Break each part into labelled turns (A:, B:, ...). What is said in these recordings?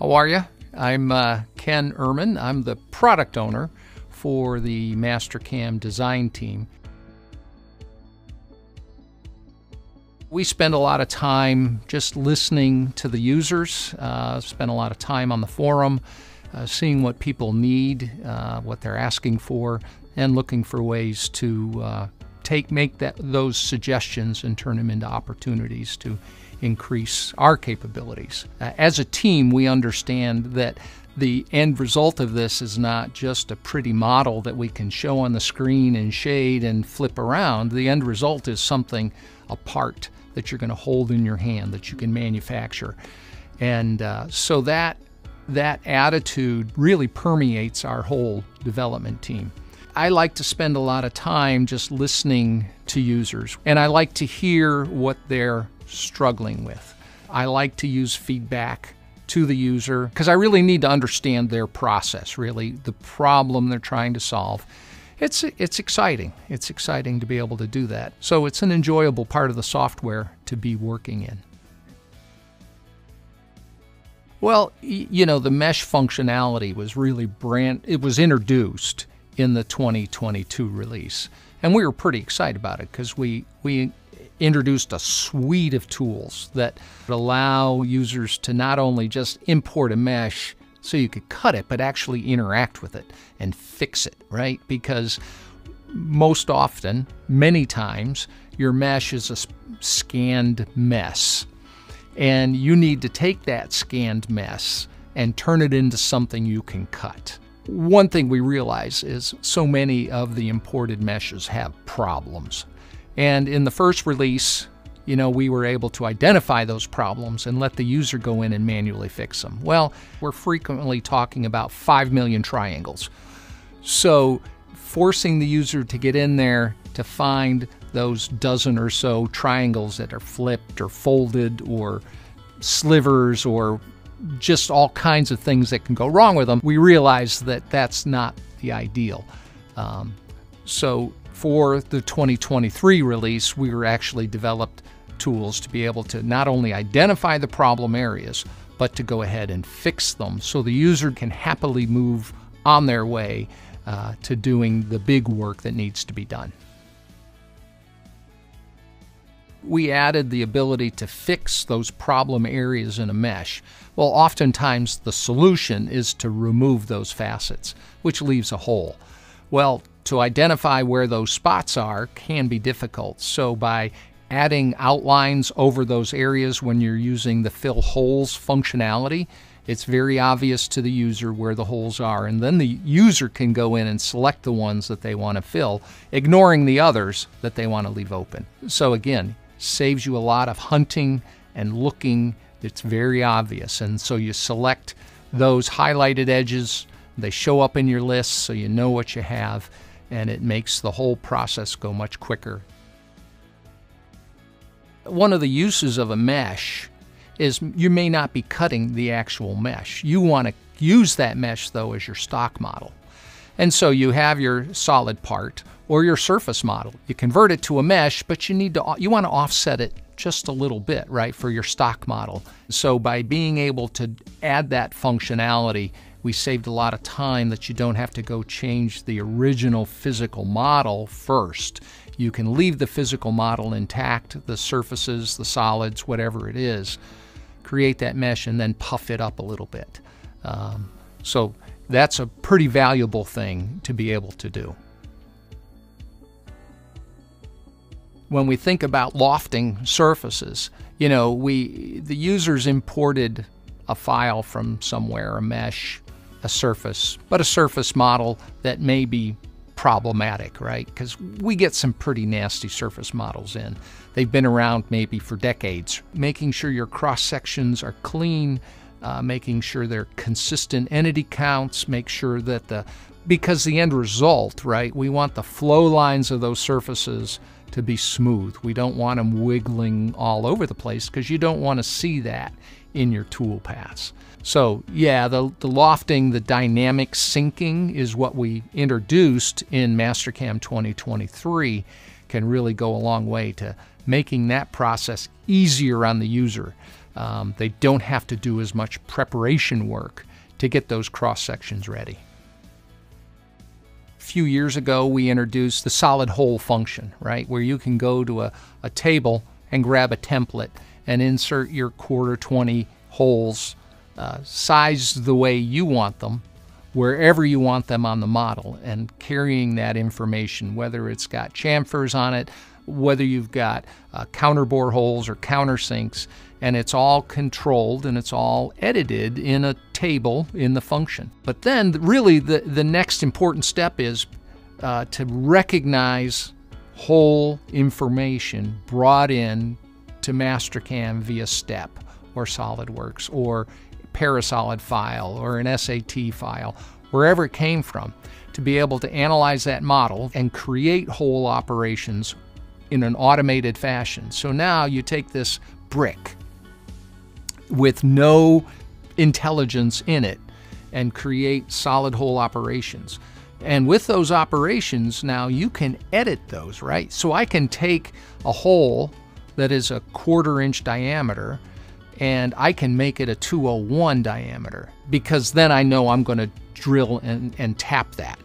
A: How are you? I'm Ken Ehrman. I'm the product owner for the Mastercam design team. We spend a lot of time just listening to the users, spend a lot of time on the forum, seeing what people need, what they're asking for, and looking for ways to make those suggestions and turn them into opportunities to increase our capabilities. As a team, we understand that the end result of this is not just a pretty model that we can show on the screen and shade and flip around. The end result is something, a part that you're going to hold in your hand, that you can manufacture. And so that attitude really permeates our whole development team. I like to spend a lot of time just listening to users, and I like to hear what they're struggling with. I like to use feedback to the user because I really need to understand their process, really, the problem they're trying to solve. It's exciting. It's exciting to be able to do that. So it's an enjoyable part of the software to be working in. Well, you know, the mesh functionality was really it was introduced in the 2022 release. And we were pretty excited about it because we introduced a suite of tools that allow users to not only just import a mesh so you could cut it, but actually interact with it and fix it, right? Because most often, many times, your mesh is a scanned mess. And you need to take that scanned mess and turn it into something you can cut. One thing we realize is so many of the imported meshes have problems. And in the first release, you know, we were able to identify those problems and let the user go in and manually fix them. Well, we're frequently talking about 5 million triangles. So forcing the user to get in there to find those dozen or so triangles that are flipped or folded or slivers or just all kinds of things that can go wrong with them, we realize that that's not the ideal. So for the 2023 release, we were actually developed tools to be able to not only identify the problem areas, but to go ahead and fix them so the user can happily move on their way to doing the big work that needs to be done. We added the ability to fix those problem areas in a mesh. Well, oftentimes the solution is to remove those facets, which leaves a hole. Well, to identify where those spots are can be difficult. So by adding outlines over those areas when you're using the fill holes functionality, it's very obvious to the user where the holes are, and then the user can go in and select the ones that they want to fill, ignoring the others that they want to leave open. So again, saves you a lot of hunting and looking. It's very obvious, and so you select those highlighted edges. They show up in your list so you know what you have, and it makes the whole process go much quicker. One of the uses of a mesh is you may not be cutting the actual mesh. You want to use that mesh, though, as your stock model. And so you have your solid part or your surface model. You convert it to a mesh, but you want to offset it just a little bit, right, for your stock model. So by being able to add that functionality, we saved a lot of time that you don't have to go change the original physical model first. You can leave the physical model intact, the surfaces, the solids, whatever it is, create that mesh and then puff it up a little bit. So that's a pretty valuable thing to be able to do. When we think about lofting surfaces, you know, the users imported a file from somewhere, a mesh, a surface, but a surface model that may be problematic, right? Because we get some pretty nasty surface models in. They've been around maybe for decades. Making sure your cross sections are clean, making sure they're consistent entity counts, make sure that because the end result, right, we want the flow lines of those surfaces to be smooth. We don't want them wiggling all over the place because you don't want to see that in your tool paths. So yeah, the lofting, the dynamic syncing is what we introduced in Mastercam 2023, can really go a long way to making that process easier on the user. They don't have to do as much preparation work to get those cross sections ready. A few years ago, we introduced the solid hole function, right, where you can go to a table and grab a template and insert your 1/4-20 holes, sized the way you want them, wherever you want them on the model, and carrying that information, whether it's got chamfers on it, whether you've got counterbore holes or countersinks, and it's all controlled and it's all edited in a table in the function. But then really the next important step is to recognize hole information brought in to Mastercam via STEP or SolidWorks or Parasolid file or an SAT file, wherever it came from, to be able to analyze that model and create hole operations in an automated fashion. So now you take this brick with no intelligence in it and create solid hole operations. And with those operations, now you can edit those, right? So I can take a hole that is a 1/4 inch diameter and I can make it a 201 diameter, because then I know I'm going to drill and tap that.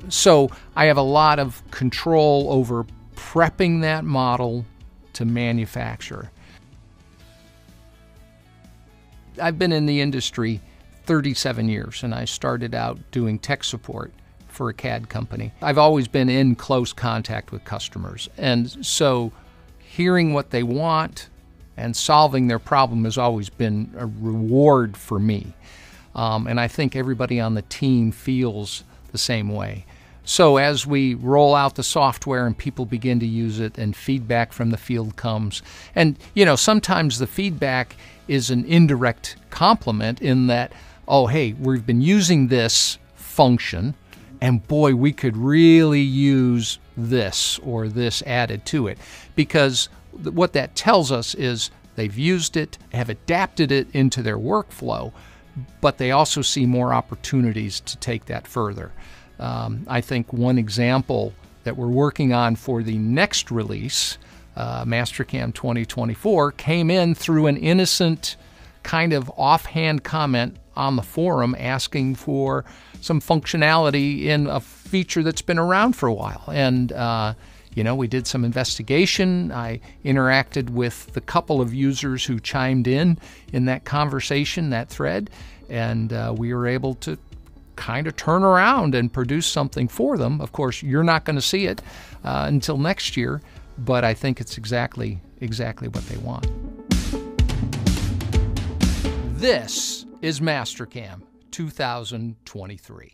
A: So I have a lot of control over prepping that model to manufacture. I've been in the industry 37 years, and I started out doing tech support for a CAD company. I've always been in close contact with customers, and so hearing what they want and solving their problem has always been a reward for me. And I think everybody on the team feels the same way. So as we roll out the software and people begin to use it and feedback from the field comes, and sometimes the feedback is an indirect compliment in that, oh, hey, we've been using this function and boy, we could really use this or this added to it. Because what that tells us is they've used it, have adapted it into their workflow, but they also see more opportunities to take that further. I think one example that we're working on for the next release, Mastercam 2024, came in through an innocent kind of offhand comment on the forum asking for some functionality in a feature that's been around for a while. And we did some investigation. I interacted with the couple of users who chimed in that conversation, that thread, and we were able to kind of turn around and produce something for them. Of course, you're not going to see it until next year, but I think it's exactly what they want. This is Mastercam 2023.